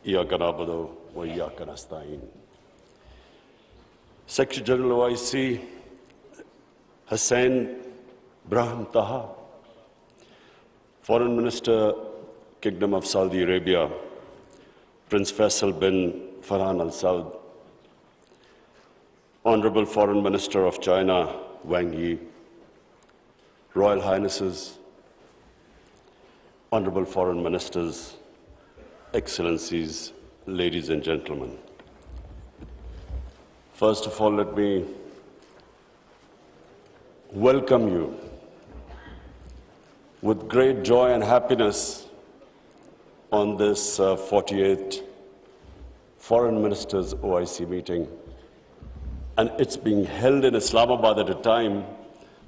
إياك نعبد وإياك نستعين. Secretary General OIC Hussein Brahim Taha, Foreign Minister, Kingdom of Saudi Arabia, Prince Faisal bin Farhan Al Saud, Honorable Foreign Minister of China, Wang Yi, Royal Highnesses, Honorable Foreign Ministers, Excellencies, ladies and gentlemen. First of all, let me welcome you with great joy and happiness on this 48th Foreign Ministers OIC meeting. And it's being held in Islamabad at a time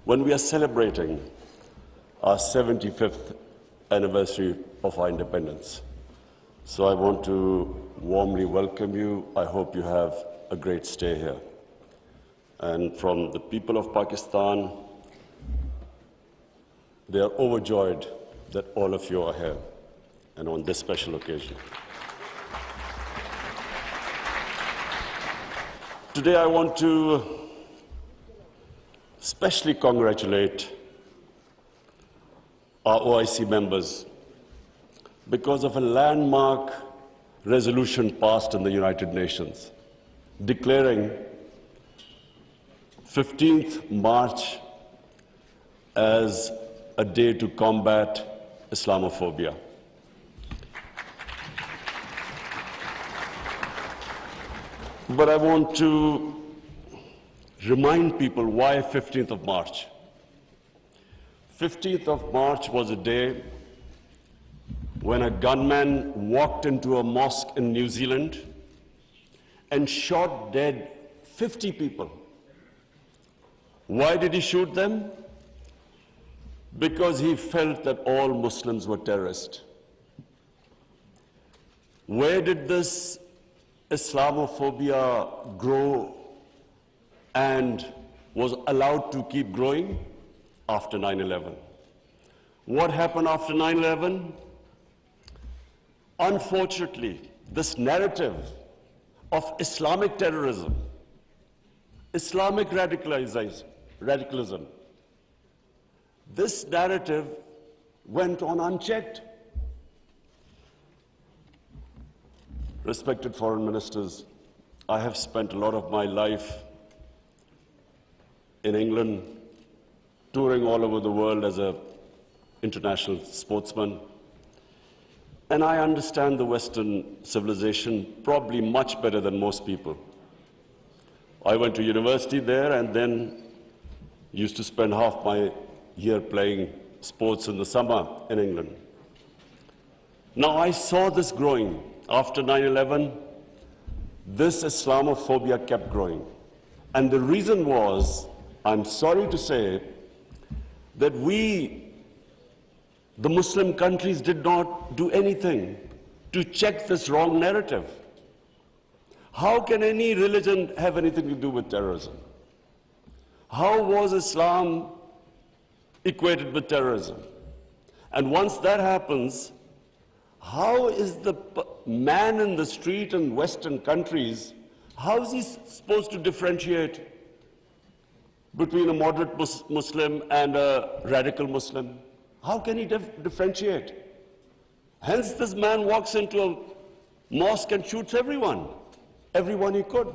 when we are celebrating our 75th anniversary of our independence. So I want to warmly welcome you. I hope you have a great stay here. And from the people of Pakistan, they are overjoyed that all of you are here and on this special occasion. Today I want to especially congratulate our OIC members because of a landmark resolution passed in the United Nations declaring 15th March as a day to combat Islamophobia. But I want to remind people why 15th of March. 15th of March was a day when a gunman walked into a mosque in New Zealand and shot dead 50 people. Why did he shoot them? Because he felt that all Muslims were terrorists. Where did this Islamophobia grow and was allowed to keep growing? After 9/11. What happened after 9/11? Unfortunately, this narrative of Islamic terrorism, Islamic radicalism, this narrative went on unchecked. Respected foreign ministers, I have spent a lot of my life in England, touring all over the world as an international sportsman. And I understand the Western civilization probably much better than most people. I went to university there and then used to spend half my year playing sports in the summer in England. Now I saw this growing. After 9/11, this Islamophobia kept growing. And the reason was, I'm sorry to say, that we, the Muslim countries, did not do anything to check this wrong narrative. How can any religion have anything to do with terrorism? How was Islam equated with terrorism? And once that happens, how is the man in the street in Western countries, how is he supposed to differentiate between a moderate Muslim and a radical Muslim? How can he differentiate? Hence, this man walks into a mosque and shoots everyone he could.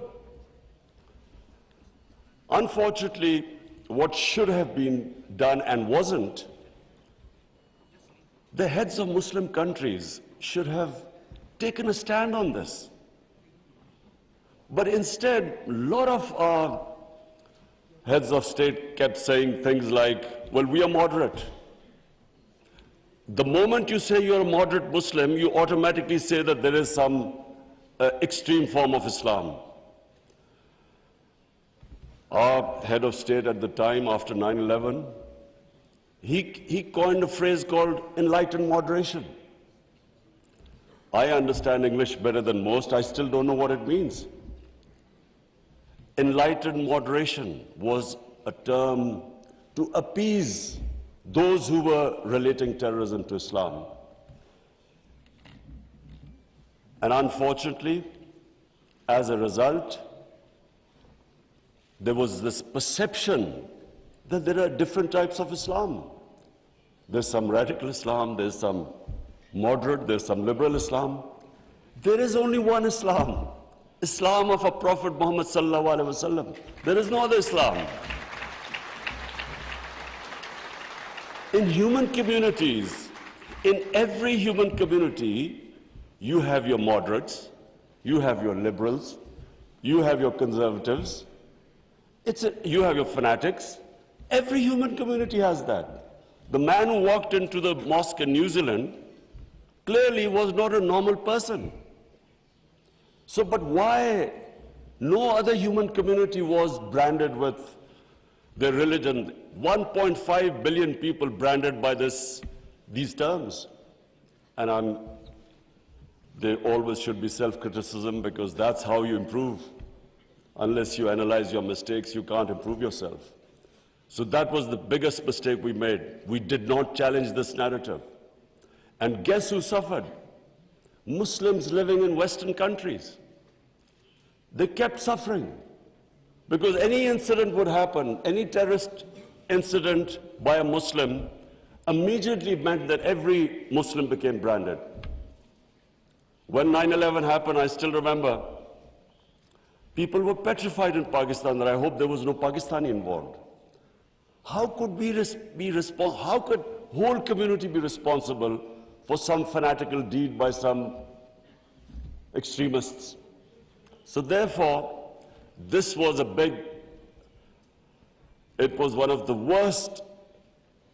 Unfortunately, what should have been done and wasn't, the heads of Muslim countries should have taken a stand on this. But instead, a lot of our heads of state kept saying things like, well, we are moderate. The moment you say you're a moderate Muslim, you automatically say that there is some extreme form of Islam. Our head of state at the time, after 9/11, he coined a phrase called enlightened moderation. I understand English better than most. I still don't know what it means. Enlightened moderation was a term to appease those who were relating terrorism to Islam. And unfortunately, as a result, there was this perception that there are different types of Islam. There's some radical Islam, there's some moderate, there's some liberal Islam. There is only one Islam, Islam of our Prophet Muhammad sallallahu alaihi wasallam. There is no other Islam. In human communities, in every human community, you have your moderates, you have your liberals, you have your conservatives, you have your fanatics. Every human community has that. The man who walked into the mosque in New Zealand clearly was not a normal person. So, but why no other human community was branded with their religion? 1.5 billion people branded by these terms. And there always should be self-criticism, because that's how you improve. Unless you analyze your mistakes, you can't improve yourself. So that was the biggest mistake we made. We did not challenge this narrative. And guess who suffered? Muslims living in Western countries. They kept suffering, because any incident would happen, any terrorist incident by a Muslim immediately meant that every Muslim became branded. When 9/11 happened, I still remember, people were petrified in Pakistan that I hope there was no Pakistani involved. How could how could whole community be responsible for some fanatical deed by some extremists? So therefore, this was it was one of the worst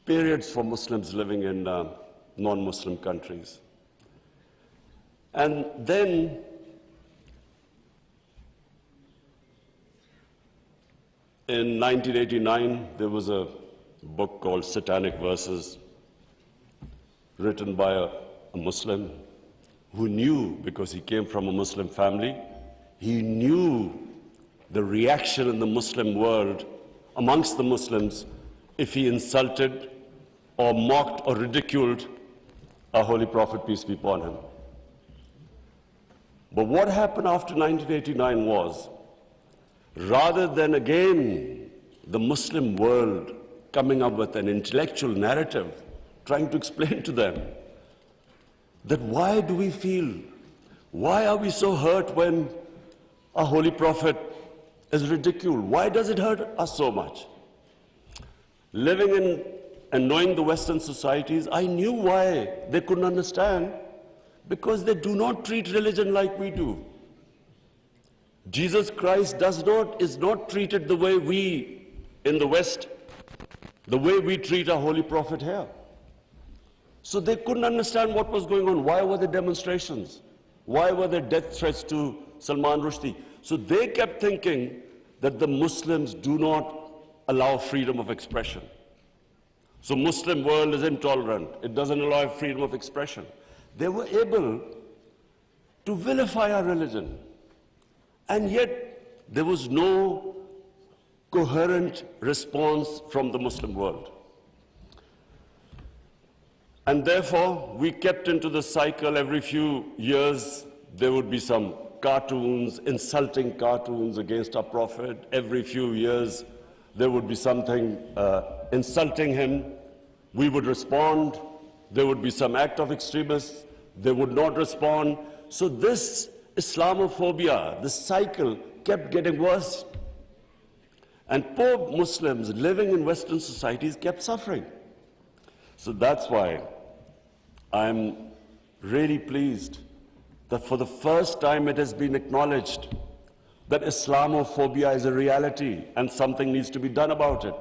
periods for Muslims living in non-Muslim countries. And then in 1989, there was a book called Satanic Verses, written by a Muslim who knew, because he came from a Muslim family, he knew the reaction in the Muslim world amongst the Muslims if he insulted or mocked or ridiculed our Holy Prophet, peace be upon him. But what happened after 1989 was, rather than again the Muslim world coming up with an intellectual narrative, trying to explain to them that why do we feel, why are we so hurt when our Holy Prophet is ridiculed? Why does it hurt us so much? Living in and knowing the Western societies, I knew why they couldn't understand, because they do not treat religion like we do. Jesus Christ is not treated the way we in the West, the way we treat our Holy Prophet here. So they couldn't understand what was going on. Why were there demonstrations? Why were there death threats to Salman Rushdie? So they kept thinking that the Muslims do not allow freedom of expression. So Muslim world is intolerant. It doesn't allow freedom of expression. They were able to vilify our religion. And yet there was no coherent response from the Muslim world. And therefore, we kept into the cycle. Every few years, there would be some cartoons, insulting cartoons against our Prophet. Every few years, there would be something insulting him. We would respond. There would be some act of extremists. They would not respond. So this Islamophobia, this cycle, kept getting worse. And poor Muslims living in Western societies kept suffering. So that's why I'm really pleased that for the first time it has been acknowledged that Islamophobia is a reality and something needs to be done about it.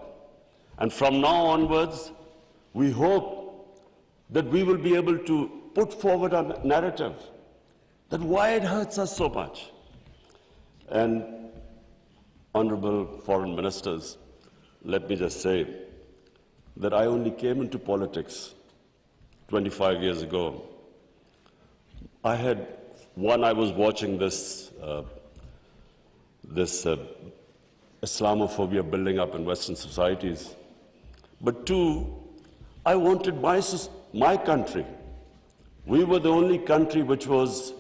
And from now onwards, we hope that we will be able to put forward a narrative that why it hurts us so much. And honorable foreign ministers, let me just say that I only came into politics 25 years ago. I was watching this Islamophobia building up in Western societies. But two, I wanted my country. We were the only country which was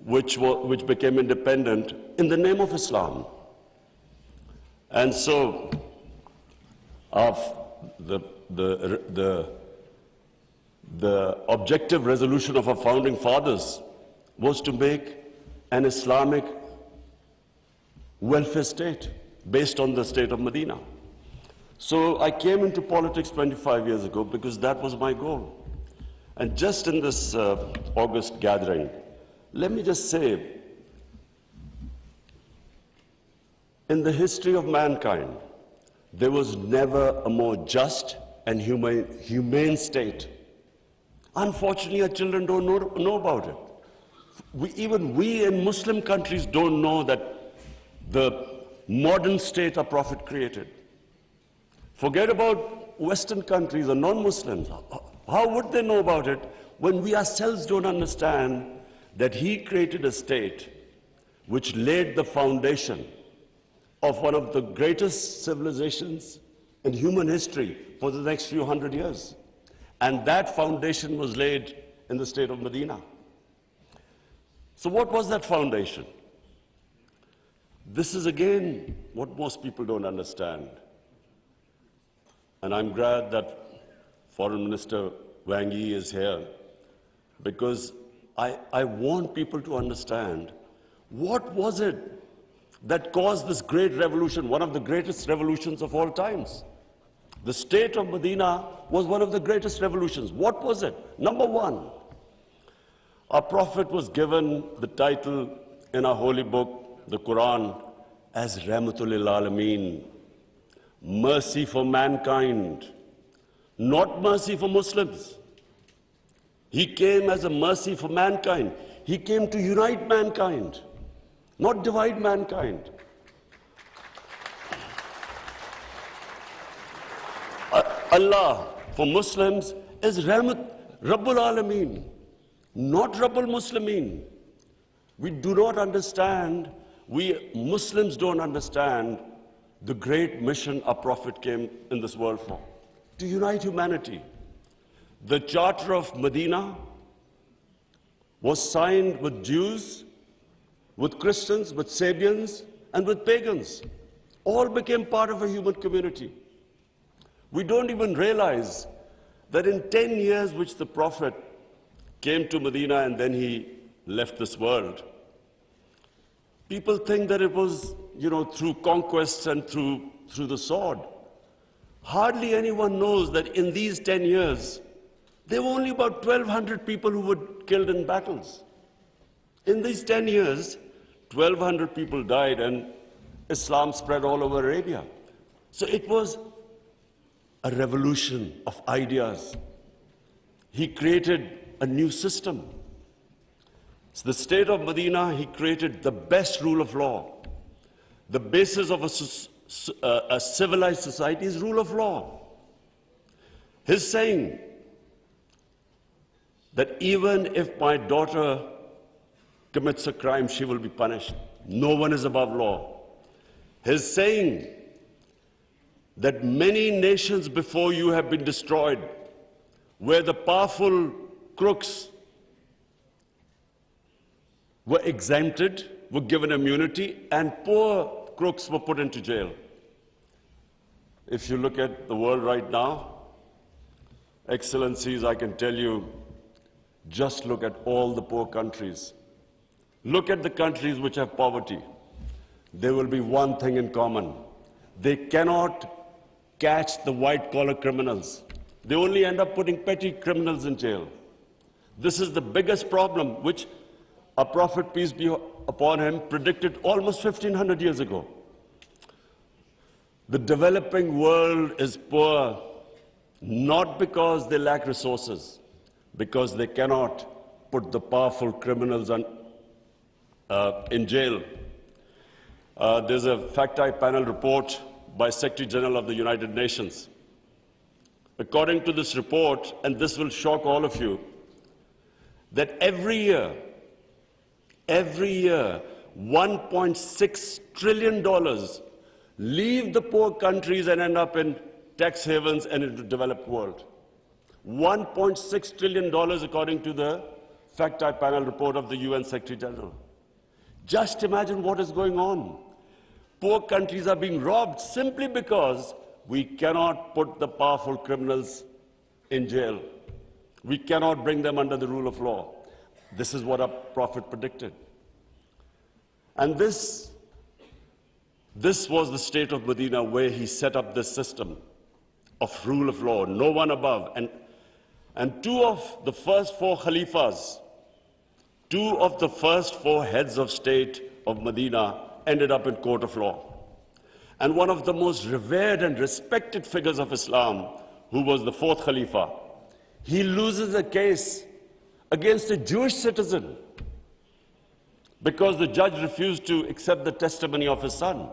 which became independent in the name of Islam. And so, the objective resolution of our founding fathers was to make an Islamic welfare state based on the state of Medina. So I came into politics 25 years ago because that was my goal. And just in this August gathering, let me just say, in the history of mankind, there was never a more just and humane state. Unfortunately, our children don't know about it. Even we in Muslim countries don't know that the modern state our Prophet created. Forget about Western countries or non-Muslims. How would they know about it when we ourselves don't understand that he created a state which laid the foundation of one of the greatest civilizations in human history for the next few hundred years? And that foundation was laid in the state of Medina. So what was that foundation? This is again what most people don't understand. And I'm glad that Foreign Minister Wang Yi is here, because I want people to understand what was it that caused this great revolution, one of the greatest revolutions of all times. The state of Medina was one of the greatest revolutions. What was it? Number one, our Prophet was given the title in our holy book, the Quran, as Rahmatul lil Alameen, mercy for mankind, not mercy for Muslims. He came as a mercy for mankind. He came to unite mankind, not divide mankind. Allah for Muslims is Rahmat, Rabbul Alameen, not Rabbul Muslimeen. We do not understand, we Muslims don't understand the great mission our Prophet came in this world for, to unite humanity. The Charter of Medina was signed with Jews, with Christians, with Sabians, and with pagans. All became part of a human community. We don't even realize that in 10 years which the Prophet came to Medina and then he left this world, people think that it was, through conquests and through the sword. Hardly anyone knows that in these 10 years, there were only about 1,200 people who were killed in battles. In these 10 years, 1,200 people died and Islam spread all over Arabia. So it was a revolution of ideas. He created a new system. So the state of Medina, he created the best rule of law. The basis of a civilized society is rule of law. His saying that even if my daughter commits a crime, she will be punished. No one is above law. His saying that many nations before you have been destroyed, where the powerful crooks were exempted, were given immunity, and poor crooks were put into jail. If you look at the world right now, Excellencies, I can tell you, just look at all the poor countries. Look at the countries which have poverty. There will be one thing in common. They cannot catch the white-collar criminals. They only end up putting petty criminals in jail. This is the biggest problem which our Prophet, peace be upon him, predicted almost 1,500 years ago. The developing world is poor, not because they lack resources, because they cannot put the powerful criminals in jail. There's a FACTI panel report by Secretary General of the United Nations. According to this report, and this will shock all of you, that every year, $1.6 trillion leave the poor countries and end up in tax havens and in the developed world. $1.6 trillion according to the fact-type panel report of the UN Secretary General. Just imagine what is going on. Poor countries are being robbed simply because we cannot put the powerful criminals in jail. We cannot bring them under the rule of law. This is what our Prophet predicted. And this was the state of Medina, where he set up this system of rule of law, no one above. And two of the first four Khalifas, two of the first four heads of state of Medina ended up in court of law. And one of the most revered and respected figures of Islam, who was the fourth Khalifa, he loses a case against a Jewish citizen because the judge refused to accept the testimony of his son.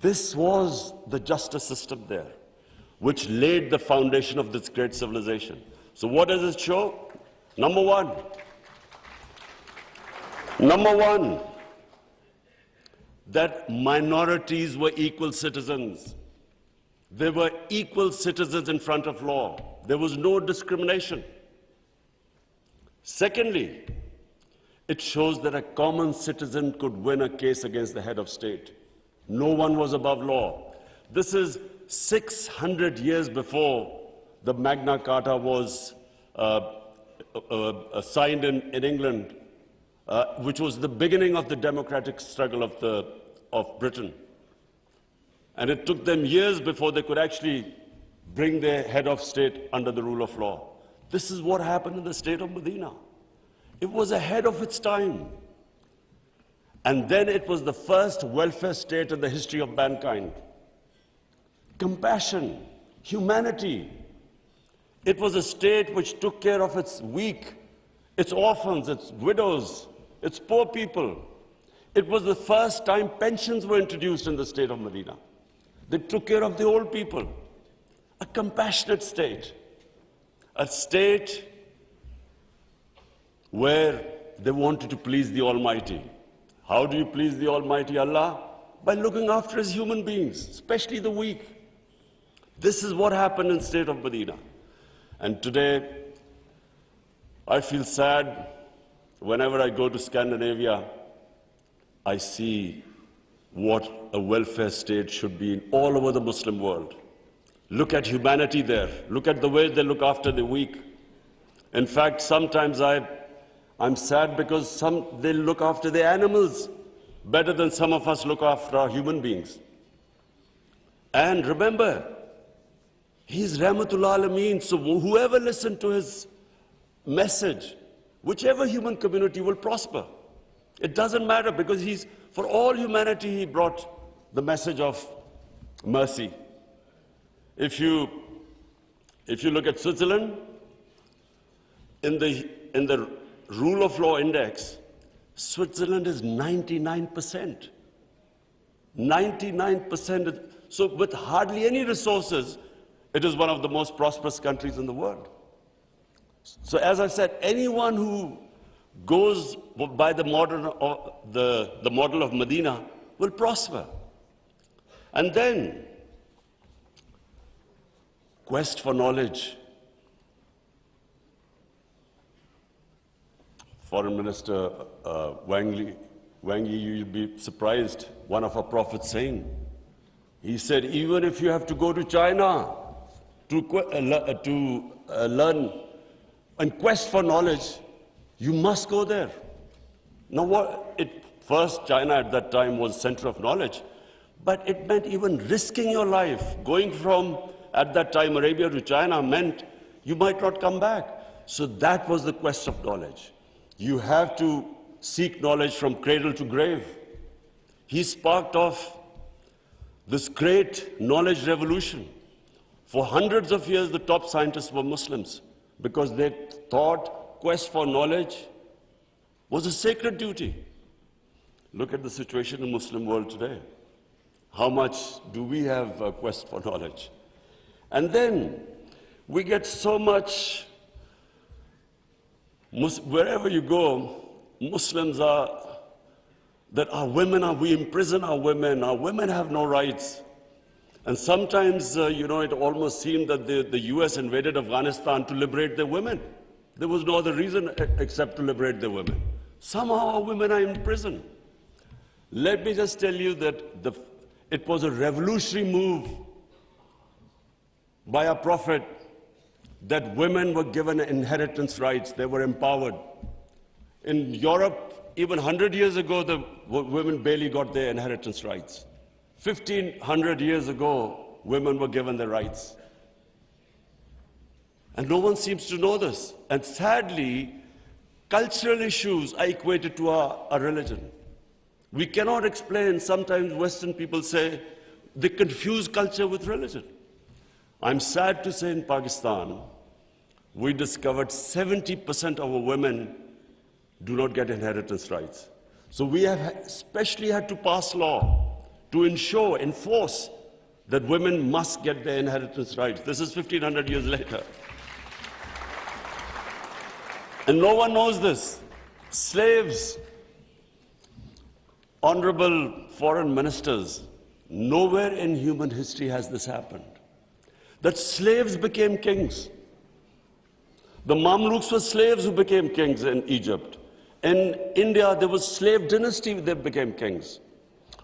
This was the justice system there, which laid the foundation of this great civilization. So what does it show? Number one, that minorities were equal citizens. They were equal citizens in front of law. There was no discrimination. Secondly, it shows that a common citizen could win a case against the head of state. No one was above law. This is 600 years before the Magna Carta was signed in England, which was the beginning of the democratic struggle of Britain. And it took them years before they could actually bring their head of state under the rule of law. This is what happened in the state of Medina. It was ahead of its time. And then it was the first welfare state in the history of mankind. Compassion, humanity. It was a state which took care of its weak, its orphans, its widows, its poor people. It was the first time pensions were introduced in the state of Medina. They took care of the old people. A compassionate state. A state where they wanted to please the Almighty. How do you please the Almighty Allah? By looking after His human beings, especially the weak. This is what happened in the state of Medina. And today, I feel sad whenever I go to Scandinavia. I see what a welfare state should be in all over the Muslim world. Look at humanity there. Look at the way they look after the weak. In fact, sometimes I'm sad because they look after the animals better than some of us look after our human beings. And remember, He's Rahmatul Alameen, so whoever listened to His message, whichever human community will prosper. It doesn't matter, because for all humanity, He brought the message of mercy. If you look at Switzerland, in the rule of law index, Switzerland is 99%. 99%. So with hardly any resources, it is one of the most prosperous countries in the world. So as I said, anyone who goes by the model of Medina will prosper. And then, quest for knowledge. Foreign Minister Wang Yi, you'll be surprised, one of our prophets saying, he said, even if you have to go to China to learn and quest for knowledge, you must go there. Now, first, China at that time was center of knowledge, but it meant even risking your life. Going from, at that time, Arabia to China meant you might not come back. So that was the quest of knowledge. You have to seek knowledge from cradle to grave. He sparked off this great knowledge revolution. For hundreds of years, the top scientists were Muslims because they thought quest for knowledge was a sacred duty. Look at the situation in the Muslim world today. How much do we have a quest for knowledge? And then we get so much, wherever you go, Muslims we imprison our women have no rights. And sometimes, it almost seemed that the US invaded Afghanistan to liberate their women. There was no other reason except to liberate the women. Somehow our women are in prison. Let me just tell you that it was a revolutionary move by our Prophet that women were given inheritance rights. They were empowered. In Europe, even 100 years ago, the women barely got their inheritance rights. 1,500 years ago, women were given their rights. And no one seems to know this. And sadly, cultural issues are equated to our religion. We cannot explain, sometimes Western people say, they confuse culture with religion. I'm sad to say in Pakistan, we discovered 70% of our women do not get inheritance rights. So we have especially had to pass law to enforce that women must get their inheritance rights. This is 1,500 years later. And no one knows this. Slaves, honorable foreign ministers, nowhere in human history has this happened. That slaves became kings. The Mamluks were slaves who became kings in Egypt. In India, there was slave dynasty that became kings.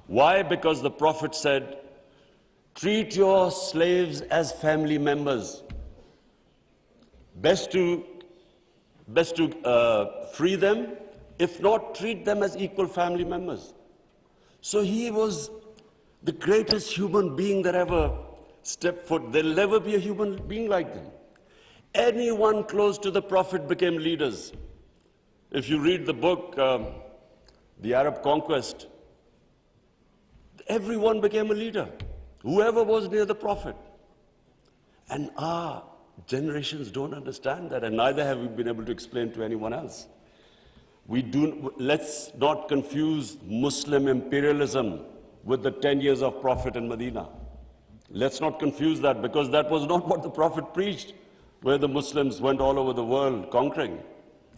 Why? Because the Prophet said, treat your slaves as family members. Best to free them, if not, treat them as equal family members. So he was the greatest human being that ever stepped foot. There'll never be a human being like them. Anyone close to the Prophet became leaders. If you read the book, The Arab Conquest, everyone became a leader, whoever was near the Prophet. And our generations don't understand that, and neither have we been able to explain to anyone else. Let's not confuse Muslim imperialism with the 10 years of Prophet in Medina. Let's not confuse that, because that was not what the Prophet preached, where the Muslims went all over the world conquering.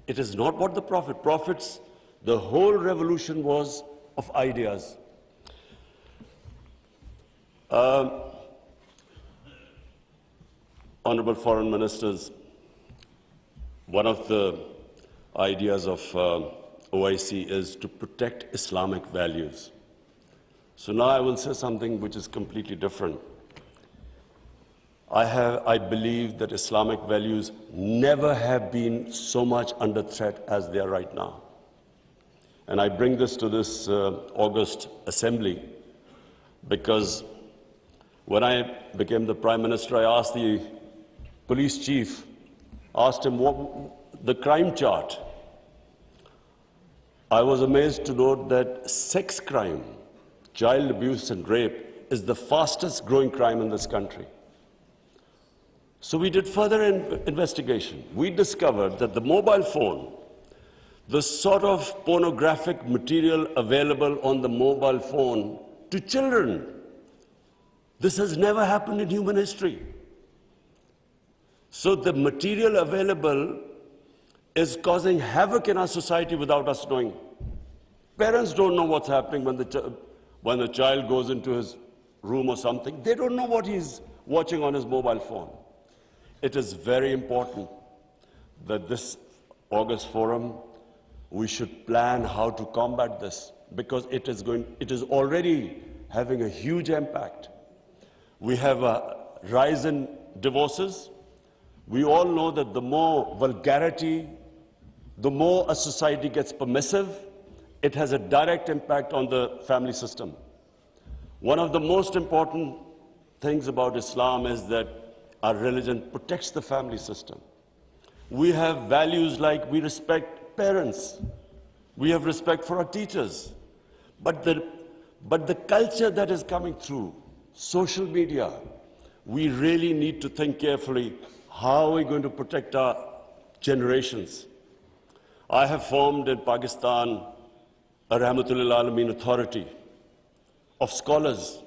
It is not what the Prophets, the whole revolution was of ideas. Honorable foreign ministers, one of the ideas of OIC is to protect Islamic values. So now I will say something which is completely different. I believe that Islamic values never have been so much under threat as they are right now. And I bring this to this August assembly because when I became the Prime Minister, I asked the police chief, asked him what the crime chart. I was amazed to note that sex crime, child abuse and rape is the fastest growing crime in this country. So we did further investigation. We discovered that the mobile phone, the sort of pornographic material available on the mobile phone to children, this has never happened in human history. So the material available is causing havoc in our society without us knowing. Parents don't know what's happening when the child goes into his room or something. They don't know what he's watching on his mobile phone. It is very important that this August forum, we should plan how to combat this, because it is already having a huge impact. We have a rise in divorces. We all know that the more vulgarity, the more a society gets permissive, it has a direct impact on the family system. One of the most important things about Islam is that our religion protects the family system. We have values like we respect parents, we have respect for our teachers, but the culture that is coming through, social media, we really need to think carefully, how are we going to protect our generations? I have formed in Pakistan a Rahmatul Alameen authority of scholars.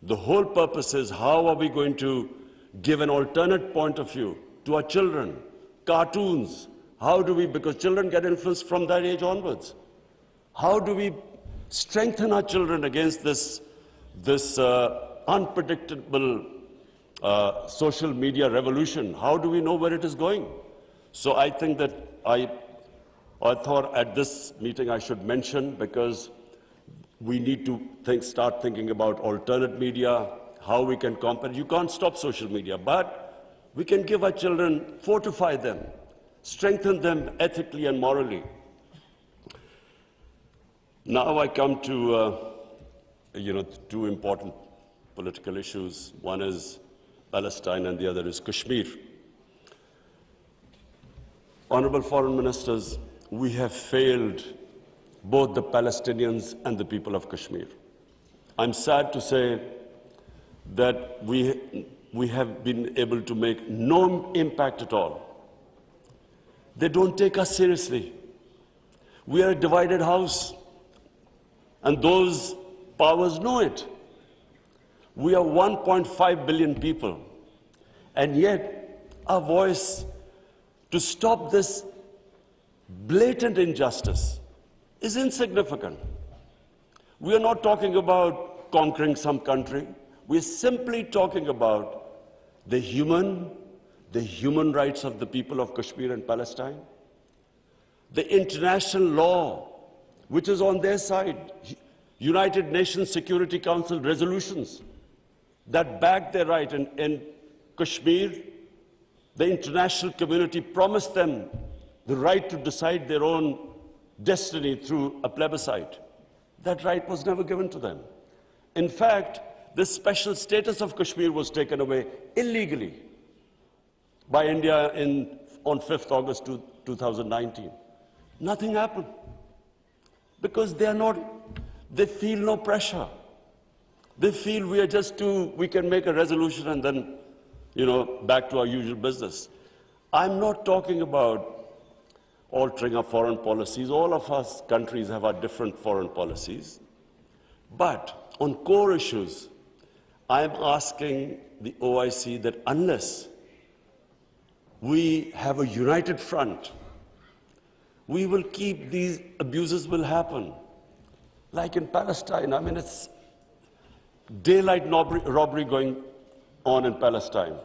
The whole purpose is how are we going to give an alternate point of view to our children, cartoons. How do we, because children get influenced from that age onwards, how do we strengthen our children against this unpredictable social media revolution? How do we know where it is going? So I think that I thought at this meeting I should mention, because we need to start thinking about alternate media, how we can compare. You can't stop social media, but we can give our children, fortify them, strengthen them ethically and morally. Now I come to, two important political issues. One is Palestine and the other is Kashmir. Honorable Foreign Ministers, we have failed both the Palestinians and the people of Kashmir. I'm sad to say that we have been able to make no impact at all. They don't take us seriously. We are a divided house, and those powers know it. We are 1.5 billion people, and yet our voice to stop this blatant injustice is insignificant. We are not talking about conquering some country. We are simply talking about the human rights of the people of Kashmir and Palestine, the international law, which is on their side, United Nations Security Council resolutions that back their right. In Kashmir, the international community promised them the right to decide their own destiny through a plebiscite. That right was never given to them. In fact, the special status of Kashmir was taken away illegally by India on 5th August 2019. Nothing happened because they feel no pressure. They feel we can make a resolution and then, back to our usual business. I'm not talking about altering our foreign policies. All of us countries have our different foreign policies. But on core issues, I'm asking the OIC that unless we have a united front, we will keep these abuses will happen. Like in Palestine, it's daylight robbery going on in Palestine.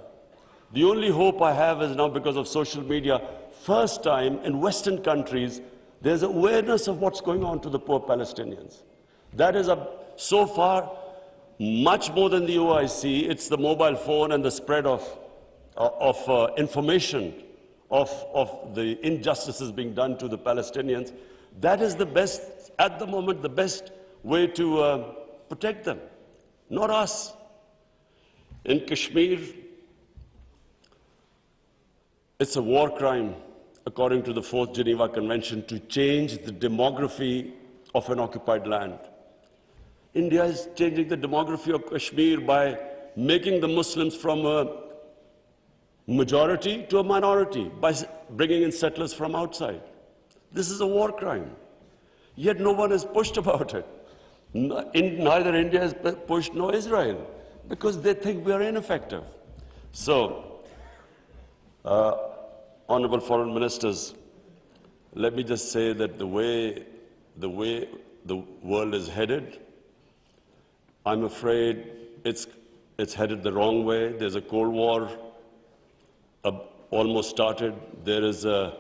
The only hope I have is now, because of social media, first time in Western countries, there's awareness of what's going on to the poor Palestinians. That is, so far, much more than the OIC. It's the mobile phone and the spread of information of the injustices being done to the Palestinians. That is the best, at the moment, the best way to protect them, not us. In Kashmir, it's a war crime, according to the 4th Geneva Convention, to change the demography of an occupied land. India is changing the demography of Kashmir by making the Muslims from a majority to a minority, by bringing in settlers from outside. This is a war crime. Yet no one is pushed about it. Neither India is pushed nor Israel, because they think we are ineffective. So, Honorable Foreign Ministers, let me just say that the way the world is headed, I'm afraid it's headed the wrong way. There's a Cold War almost started. There is a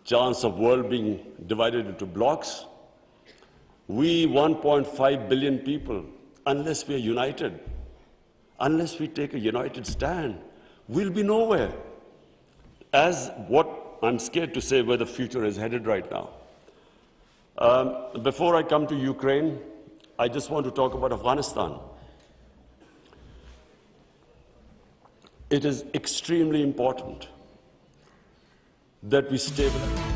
chance of world being divided into blocks. We 1.5 billion people, unless we are united, unless we take a united stand, we'll be nowhere. As what I'm scared to say where the future is headed right now. Before I come to Ukraine, I just want to talk about Afghanistan. It is extremely important that we stabilize.